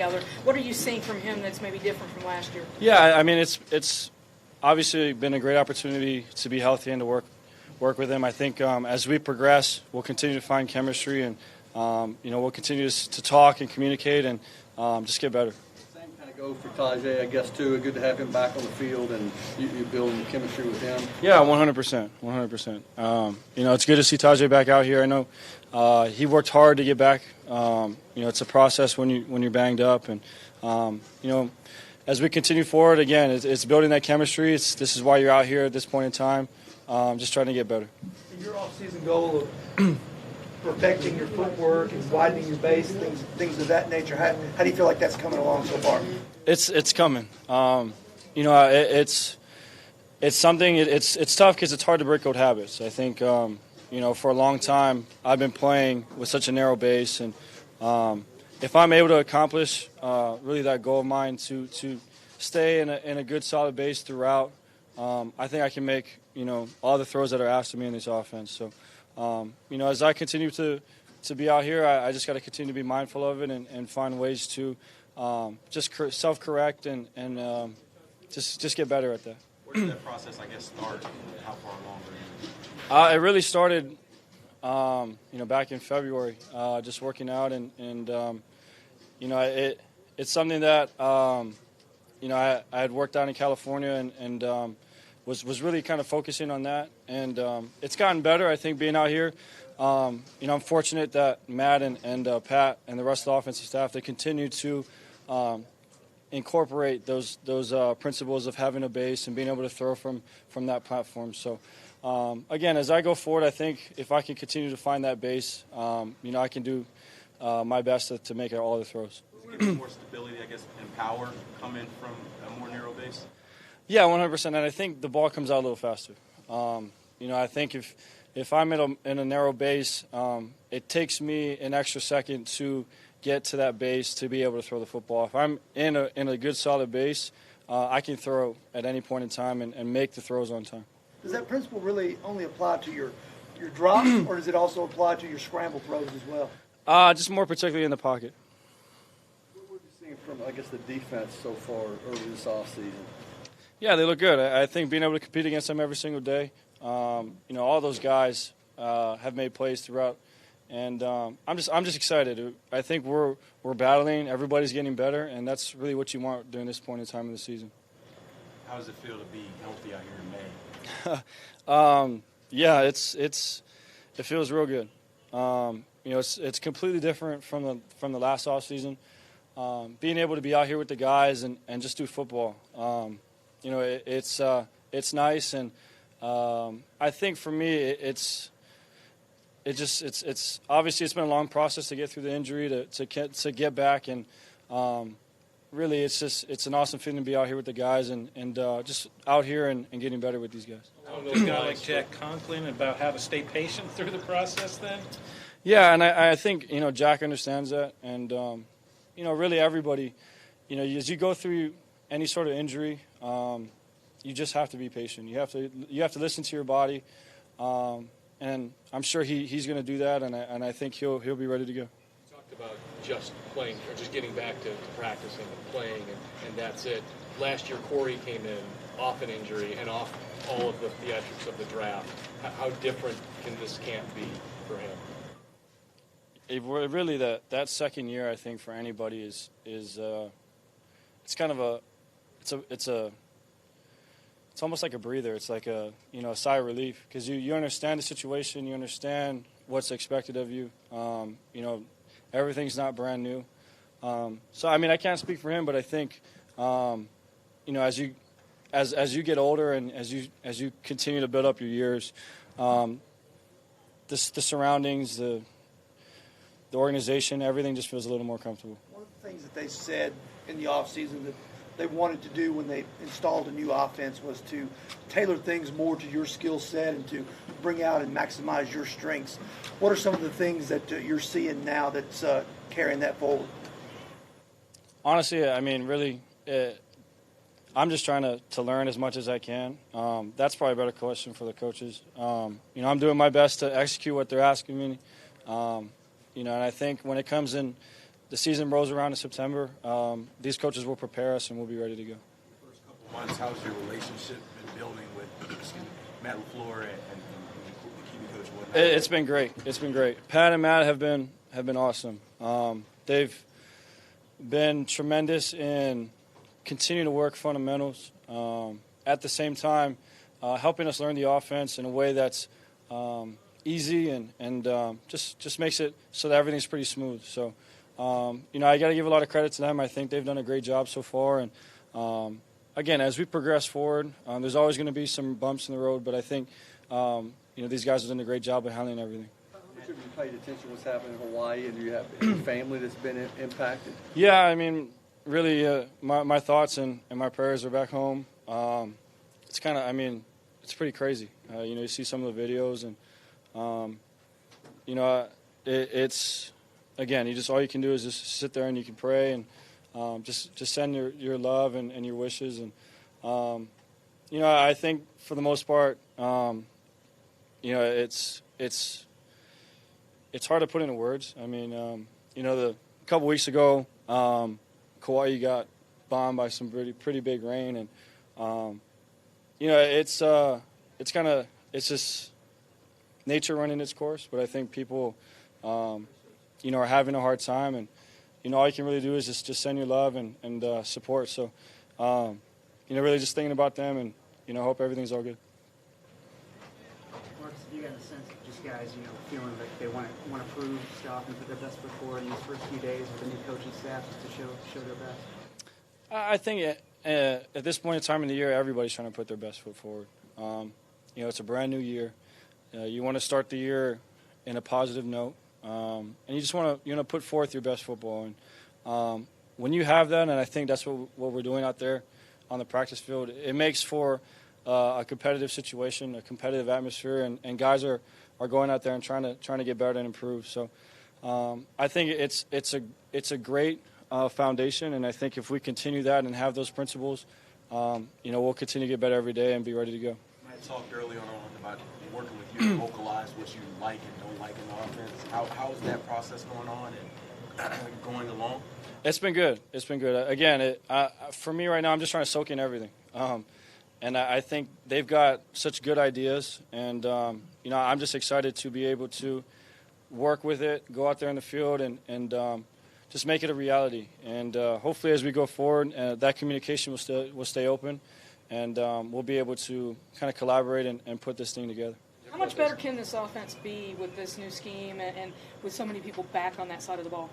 together. What are you seeing from him that's maybe different from last year? Yeah, I mean, it's obviously been a great opportunity to be healthy and to work with him. I think as we progress, we'll continue to find chemistry, and we'll continue to talk and communicate and just get better. Same kind of goes for Tajay, I guess, too. Good to have him back on the field, and you building chemistry with him. Yeah, 100%. 100%. It's good to see Tajay back out here. I know he worked hard to get back. It's a process when you're banged up, and as we continue forward, again, it's building that chemistry. This is why you're out here at this point in time, just trying to get better. Your off-season goal of perfecting your footwork and widening your base, things of that nature. How do you feel like that's coming along so far? It's coming. It's something. It's tough because it's hard to break old habits. I think for a long time I've been playing with such a narrow base, and if I'm able to accomplish really that goal of mine to stay in a good solid base throughout, I think I can make all the throws that are asked of me in this offense. So as I continue to be out here, I just got to continue to be mindful of it and find ways to just self-correct and just get better at that. Where did that process, I guess, start? How far along were you? It really started, back in February, just working out, and it's something that I had worked out in California and was really kind of focusing on that, and it's gotten better. I think being out here, I'm fortunate that Matt and Pat and the rest of the offensive staff, they continue to incorporate those principles of having a base and being able to throw from that platform. So again, as I go forward, I think if I can continue to find that base, I can do my best to make all the throws. Does it give you more stability, I guess, and power coming from a more narrow base? Yeah, 100%, and I think the ball comes out a little faster. I think if I'm in a narrow base, it takes me an extra second to get to that base to be able to throw the football. If I'm in a good solid base, I can throw at any point in time and make the throws on time. Does that principle really only apply to your drops, or does it also apply to your scramble throws as well? Just more particularly in the pocket. What have you seen from, I guess, the defense so far early this offseason? Yeah, they look good. I think being able to compete against them every single day, all those guys have made plays throughout, and I'm just excited. I think we're battling. Everybody's getting better, and that's really what you want during this point in time of the season. How does it feel to be healthy out here in May? Yeah, it feels real good. It's completely different from the last off season. Being able to be out here with the guys and just do football. It's nice, and I think for me it's obviously it's been a long process to get through the injury to get back, and really it's an awesome feeling to be out here with the guys and just out here and getting better with these guys. Talk to a guy like Jack Conklin about how to stay patient through the process then? Yeah, and I think Jack understands that, and really everybody, as you go through any sort of injury, you just have to be patient. You have to listen to your body, and I'm sure he's going to do that, and I think he'll be ready to go. You talked about just playing or just getting back to practicing and playing, and that's it. Last year, Corey came in off an injury and off all of the theatrics of the draft. How different can this camp be for him? Really, that second year, I think, for anybody is it's kind of it's almost like a breather. It's like a sigh of relief, because you understand the situation, you understand what's expected of you. Everything's not brand new. So I mean, I can't speak for him, but I think as you get older and as you continue to build up your years, the surroundings, the organization, everything just feels a little more comfortable. One of the things that they said in the offseason that they wanted to do when they installed a new offense was to tailor things more to your skill set and to bring out and maximize your strengths. What are some of the things that you're seeing now that's carrying that forward? Honestly, I mean, really, I'm just trying to learn as much as I can. That's probably a better question for the coaches. I'm doing my best to execute what they're asking me. And I think when it comes in the season rolls around in September, these coaches will prepare us and we'll be ready to go. First couple months, how's your relationship been building with Matt LaFleur and the QB coach? It's been great. It's been great. Pat and Matt have been awesome. They've been tremendous in continuing to work fundamentals. At the same time, helping us learn the offense in a way that's easy and just makes it so that everything's pretty smooth. So, I got to give a lot of credit to them. I think they've done a great job so far. And again, as we progress forward, there's always going to be some bumps in the road, but I think these guys have done a great job of handling everything. Have you paid attention to what's happening in Hawaii, and do you have any family that's been impacted? Yeah, I mean, really, my thoughts and my prayers are back home. It's kind of, it's pretty crazy. You see some of the videos, and it's again, all you can do is just sit there and you can pray and just send your love and your wishes, and I think for the most part, it's hard to put into words. I mean, a couple weeks ago, Kauai got bombed by some pretty big rain, and it's just nature running its course. But I think people, are having a hard time, and all you can really do is just send your love and support. So, really just thinking about them, and hope everything's all good. Marcus, you got a sense of just guys, feeling like they want to prove stuff and put their best foot forward in these first few days with the new coaching staff just to show their best? I think at this point in time in the year, everybody's trying to put their best foot forward. It's a brand new year. You want to start the year in a positive note, and you just want to put forth your best football. And when you have that, and I think that's what we're doing out there on the practice field, it makes for a competitive situation, a competitive atmosphere, and guys are going out there and trying to get better and improve. So I think it's a great foundation, and I think if we continue that and have those principles, we'll continue to get better every day and be ready to go. I talked early on about working with you to vocalize what you like and don't like in the offense. How is that process going on and going along? It's been good. It's been good. Again, for me right now, I'm just trying to soak in everything. And I think they've got such good ideas, and I'm just excited to be able to work with it, go out there in the field, and just make it a reality. And hopefully, as we go forward, that communication will stay open, and we'll be able to kind of collaborate and put this thing together. How much better can this offense be with this new scheme and with so many people back on that side of the ball?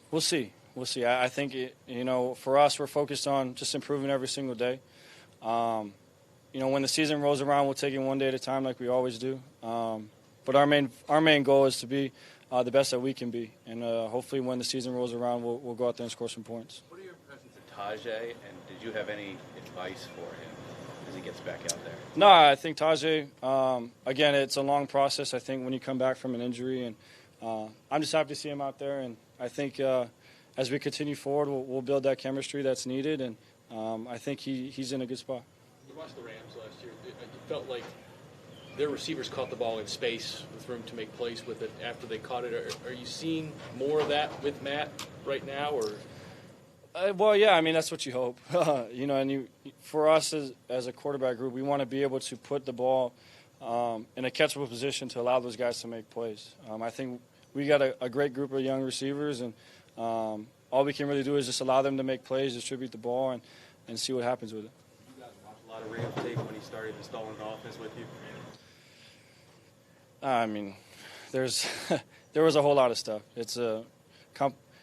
We'll see. We'll see. I think, for us, we're focused on just improving every single day. When the season rolls around, we'll take it one day at a time like we always do. But our main goal is to be the best that we can be. And hopefully when the season rolls around, we'll go out there and score some points. What are your impressions of Tajay, and did you have any advice for him as he gets back out there? No, I think Tajay, again, it's a long process, I think, when you come back from an injury. And I'm just happy to see him out there. And I think as we continue forward, we'll build that chemistry that's needed, and I think he's in a good spot. You watched the Rams last year. It felt like their receivers caught the ball in space with room to make plays with it after they caught it. Are you seeing more of that with Matt right now, or? Well, yeah, that's what you hope. And for us as a quarterback group, we want to be able to put the ball in a catchable position to allow those guys to make plays. I think we got a great group of young receivers, and all we can really do is just allow them to make plays, distribute the ball, and see what happens with it. You guys watch a lot of Rams tape when he started installing the offense with you? There was a whole lot of stuff. It's a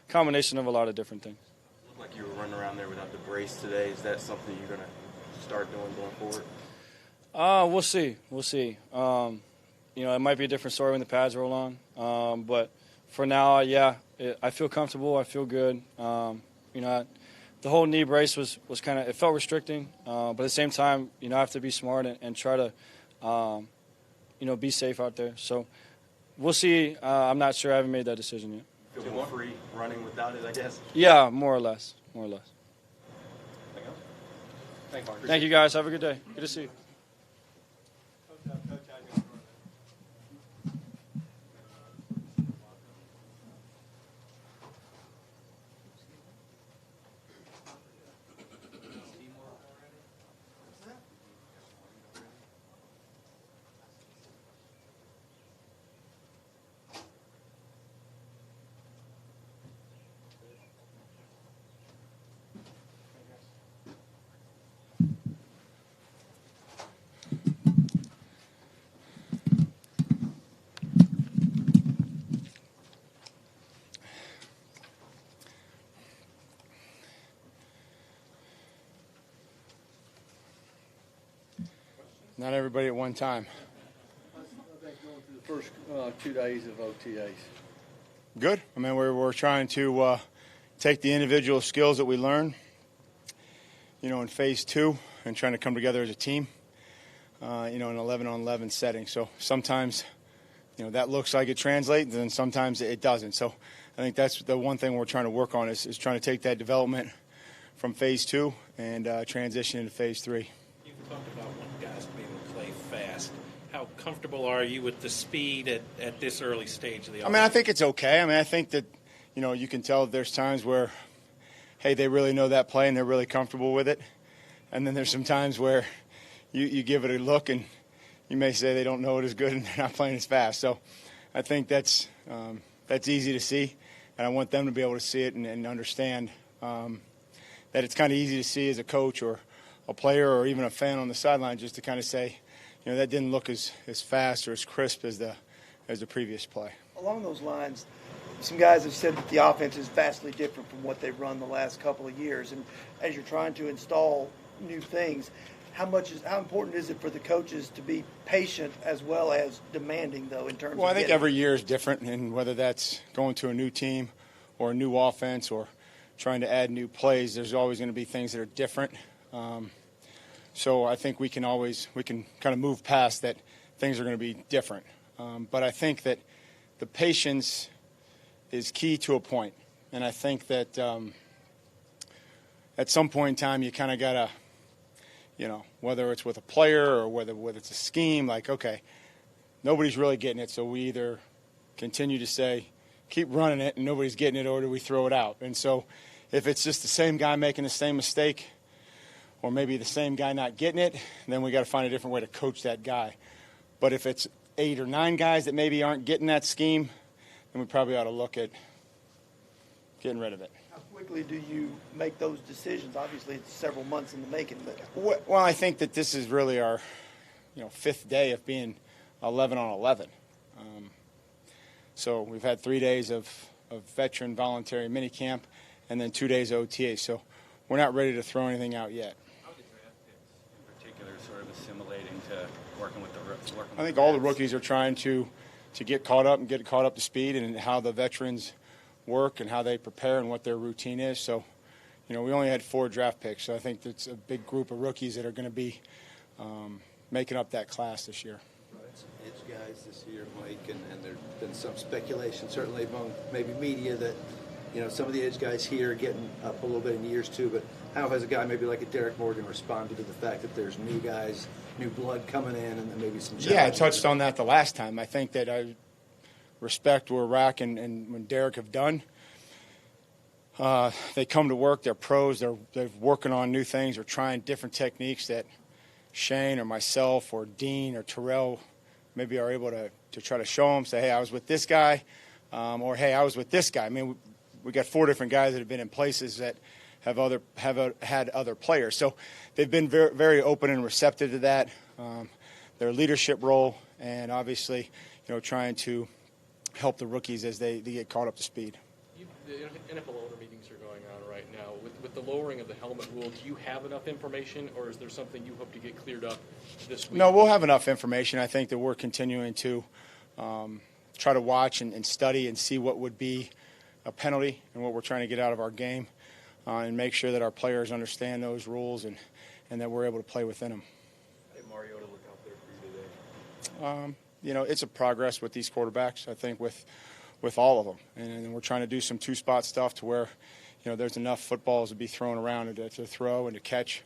combination of a lot of different things. It looked like you were running around there without the brace today. Is that something you're going to start doing going forward? We'll see. We'll see. It might be a different story when the pads roll on. But for now, yeah, I feel comfortable. I feel good. The whole knee brace was kind of, it felt restricting. But at the same time, I have to be smart and try to, be safe out there. So we'll see. I'm not sure. I haven't made that decision yet. Feel more free running without it, I guess? Yeah, more or less. More or less. Anything else? Thanks, Mark. Thank you, guys. Have a good day. Good to see you. not everybody at one time. The first 2 days of OTAs. Good. I mean, we're trying to take the individual skills that we learn, in phase 2 and trying to come together as a team, in an 11-on-11 setting. So sometimes, that looks like it translates, and sometimes it doesn't. So I think that's the one thing we're trying to work on is trying to take that development from phase 2 and transition into phase 3. You've talked about wanting guys to be able to play fast. How comfortable are you with the speed at this early stage of the offense? I think it's okay. I think that, you can tell there's times where, hey, they really know that play and they're really comfortable with it. And then there's some times where you give it a look and you may say they don't know it as good and they're not playing as fast. So I think that's easy to see, and I want them to be able to see it and understand that it's kind of easy to see as a coach or a player or even a fan on the sideline just to kind of say, that didn't look as fast or as crisp as the previous play. Along those lines, some guys have said that the offense is vastly different from what they've run the last couple of years. And as you're trying to install new things, how important is it for the coaches to be patient as well as demanding, though, in terms of I think every year is different, and whether that's going to a new team or a new offense or trying to add new plays, there's always going to be things that are different. So I think we can kind of move past that things are going to be different. But I think that the patience is key to a point. And I think that at some point in time you kind of got to, whether it's with a player or whether it's a scheme, like, okay, nobody's really getting it, so we either continue to say, keep running it and nobody's getting it, or do we throw it out? And so if it's just the same guy making the same mistake, or maybe the same guy not getting it, then we got to find a different way to coach that guy. But if it's 8 or 9 guys that maybe aren't getting that scheme, then we probably ought to look at getting rid of it. How quickly do you make those decisions? Obviously, it's several months in the making. But Well, I think that this is really our 5th day of being 11-on-11. So we've had 3 days of veteran voluntary minicamp and then 2 days OTA. So we're not ready to throw anything out yet. How are the draft picks in particular sort of assimilating to working with the rookies? I think all the rookies are trying to get caught up and get caught up to speed and how the veterans work and how they prepare and what their routine is. So, we only had 4 draft picks, so I think it's a big group of rookies that are going to be making up that class this year. Edge guys this year, Mike, and there's been some speculation, certainly among maybe media, that some of the edge guys here are getting up a little bit in years too. But how has a guy maybe like a Derek Morgan responded to the fact that there's new guys, new blood coming in, and maybe some challenges? Yeah, I touched on that the last time. I think that I respect where Rack and when Derek have done. They come to work. They're pros. They're working on new things. They're trying different techniques that Shane or myself or Dean or Terrell maybe are able to try to show them. Say, hey, I was with this guy, or hey, I was with this guy. I mean, we got 4 different guys that have been in places that have had other players. So they've been very, very open and receptive to that. Their leadership role, and obviously, trying to help the rookies as they get caught up to speed. The NFL owner meetings are going on right now. With the lowering of the helmet rule, do you have enough information, or is there something you hope to get cleared up this week? No, we'll have enough information. I think that we're continuing to try to watch and study and see what would be a penalty and what we're trying to get out of our game, and make sure that our players understand those rules and that we're able to play within them. Hey, Mariota, look out there for you today. It's a progress with these quarterbacks, I think, with all of them. And we're trying to do some 2-spot stuff to where, there's enough footballs to be thrown around and to throw and to catch.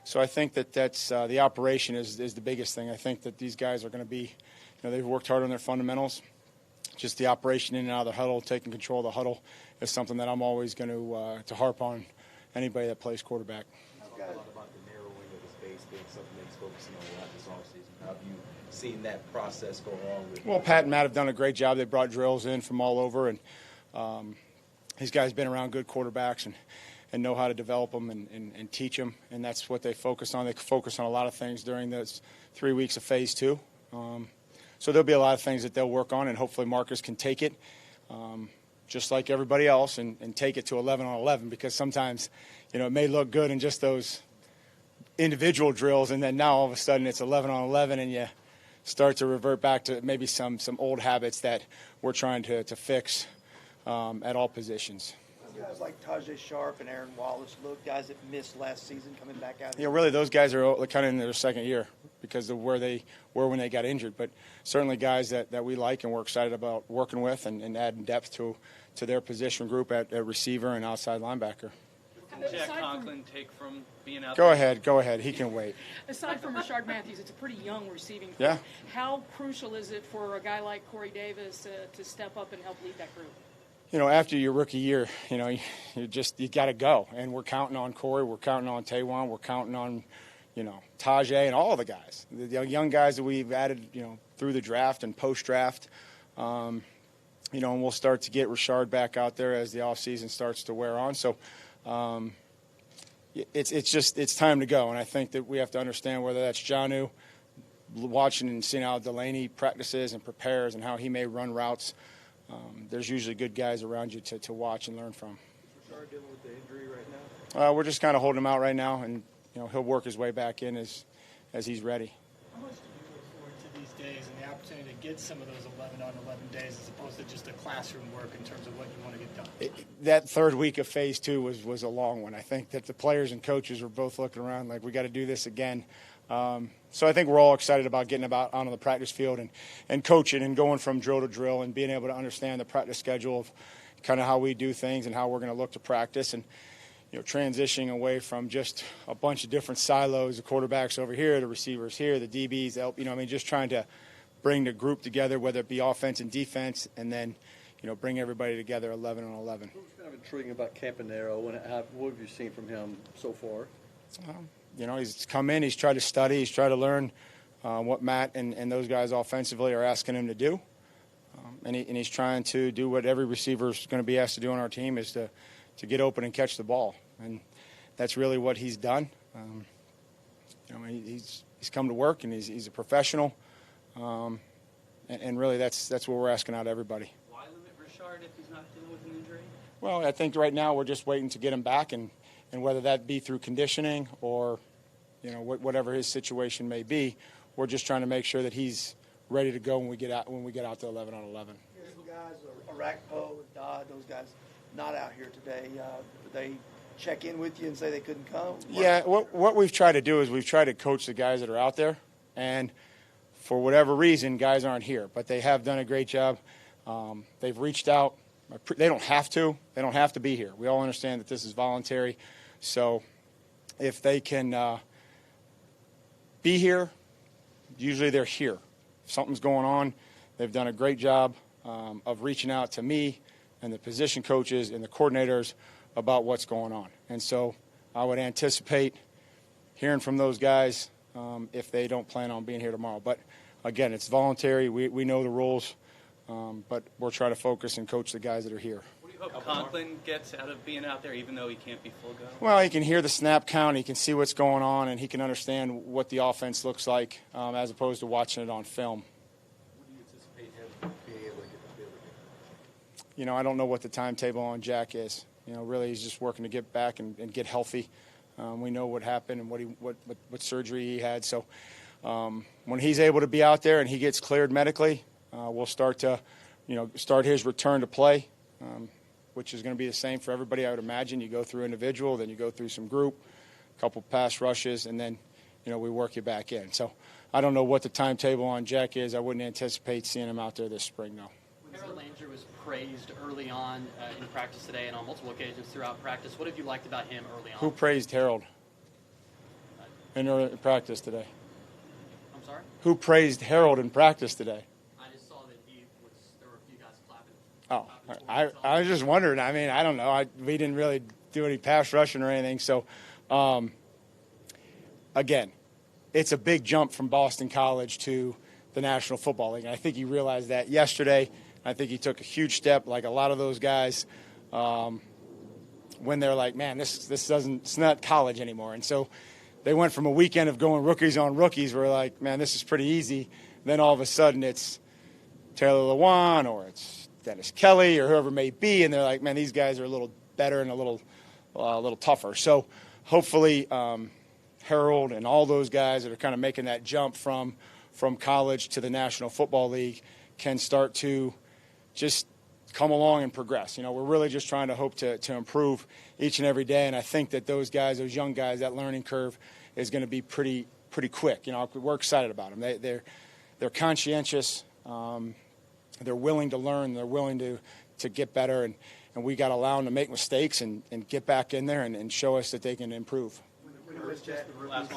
So I think that's the operation is the biggest thing. I think that these guys are going to be, they've worked hard on their fundamentals. Just the operation in and out of the huddle, taking control of the huddle is something that I'm always going to harp on anybody that plays quarterback. Talk a lot about the narrowing of the space being something that's focusing on a lot this offseason. How have you seen that process go along with? Well, Pat and Matt have done a great job. They brought drills in from all over, and these guys have been around good quarterbacks and know how to develop them and teach them, and that's what they focus on. They focus on a lot of things during those 3 weeks of phase 2. So there'll be a lot of things that they'll work on, and hopefully Marcus can take it, just like everybody else, and take it to 11-on-11, because sometimes, it may look good in just those individual drills, and then now all of a sudden it's 11 on 11, and you start to revert back to maybe some old habits that we're trying to fix at all positions. Guys like Tajay Sharp and Aaron Wallace, look, guys that missed last season coming back out. Really, those guys are kind of in their second year because of where they were when they got injured. But certainly guys that we like and we're excited about working with and adding depth to their position group at receiver and outside linebacker. Jack Conklin take from being out Go there? ahead. He can wait. Aside from Rashard Matthews, it's a pretty young receiving group. Yeah. How crucial is it for a guy like Corey Davis to step up and help lead that group? After your rookie year, you got to go. And we're counting on Corey. We're counting on Taywan. We're counting on, Tajay and all the guys, the young guys that we've added, through the draft and post-draft. And we'll start to get Rashard back out there as the offseason starts to wear on. So it's time to go. And I think that we have to understand whether that's Jonnu, watching and seeing how Delaney practices and prepares and how he may run routes. There's usually good guys around you to watch and learn from. Is Rashard dealing with the injury right now? We're just kind of holding him out right now, and he'll work his way back in as he's ready. How much do you look forward to these days and the opportunity to get some of those 11 on 11 days as opposed to just a classroom work in terms of what you want to get done? That third week of phase 2 was a long one. I think that the players and coaches were both looking around like we got to do this again. So I think we're all excited about getting onto the practice field and coaching and going from drill to drill and being able to understand the practice schedule of kind of how we do things and how we're going to look to practice and transitioning away from just a bunch of different silos, the quarterbacks over here, the receivers here, the DBs, just trying to bring the group together, whether it be offense and defense, and then bring everybody together 11 on 11. What was kind of intriguing about Campanaro? What have you seen from him so far? He's come in, he's tried to study, he's tried to learn what Matt and those guys offensively are asking him to do. And he's trying to do what every receiver is going to be asked to do on our team is to get open and catch the ball. And that's really what he's done. He's come to work, and he's a professional. And really that's what we're asking out of everybody. Why limit Rashard if he's not dealing with an injury? Well, I think right now we're just waiting to get him back, and whether that be through conditioning or, whatever his situation may be, we're just trying to make sure that he's ready to go when we get out to 11 on 11. Guys, Arakpo, Dodd, those guys not out here today. They check in with you and say they couldn't come? Yeah, what we've tried to do is we've tried to coach the guys that are out there, and for whatever reason, guys aren't here. But they have done a great job. They've reached out. They don't have to. They don't have to be here. We all understand that this is voluntary. So if they can be here, usually they're here. If something's going on, they've done a great job of reaching out to me and the position coaches and the coordinators about what's going on. And so I would anticipate hearing from those guys if they don't plan on being here tomorrow. But, again, it's voluntary. We know the rules, but we're trying to focus and coach the guys that are here. What do you hope Conklin gets out of being out there, even though he can't be full go? Well, he can hear the snap count, he can see what's going on, and he can understand what the offense looks like as opposed to watching it on film. What do you anticipate him being able to get the field again? I don't know what the timetable on Jack is. Really he's just working to get back and get healthy. We know what happened and what surgery he had. So when he's able to be out there and he gets cleared medically, we'll start his return to play, which is going to be the same for everybody, I would imagine. You go through individual, then you go through some group, a couple pass rushes, and then, we work you back in. So I don't know what the timetable on Jack is. I wouldn't anticipate seeing him out there this spring, though. Harold Landry was praised early on in practice today and on multiple occasions throughout practice. What have you liked about him early on? Who praised Harold in practice today? I'm sorry? Who praised Harold in practice today? I just saw that there were a few guys clapping. Oh, I was just wondering. I don't know. We didn't really do any pass rushing or anything. So, again, it's a big jump from Boston College to the National Football League. And I think he realized that yesterday. I think he took a huge step, like a lot of those guys, when they're like, man, it's not college anymore. And so they went from a weekend of going rookies on rookies where like, man, this is pretty easy. Then all of a sudden it's Taylor Lewan or it's Dennis Kelly or whoever it may be. And they're like, man, these guys are a little better and a little tougher. So hopefully Harold and all those guys that are kind of making that jump from college to the National Football League can start to just come along and progress. We're really just trying to hope to improve each and every day, and I think that those guys, those young guys, that learning curve is going to be pretty quick. We're excited about them. They're conscientious. They're willing to learn. They're willing to get better, and we got to allow them to make mistakes and get back in there and show us that they can improve. When it was just the rookies,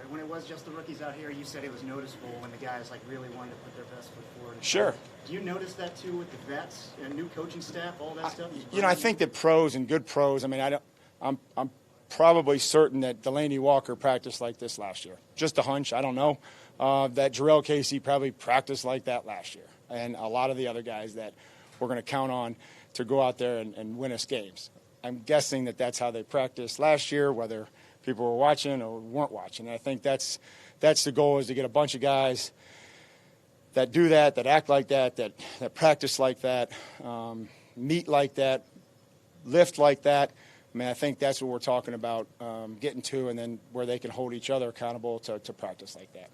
when it was just the rookies out here, you said it was noticeable when the guys really wanted to put their best foot forward. Sure. Do you notice that too with the vets and new coaching staff, all that stuff? I think that pros and good pros. I'm probably certain that Delaney Walker practiced like this last year. Just a hunch. I don't know. That Jarrell Casey probably practiced like that last year, and a lot of the other guys that we're going to count on to go out there and win us games. I'm guessing that that's how they practiced last year, whether people were watching or weren't watching. And I think that's the goal, is to get a bunch of guys that do that act like that practice like that, meet like that, lift like that. I think that's what we're talking about, getting to, and then where they can hold each other accountable to practice like that.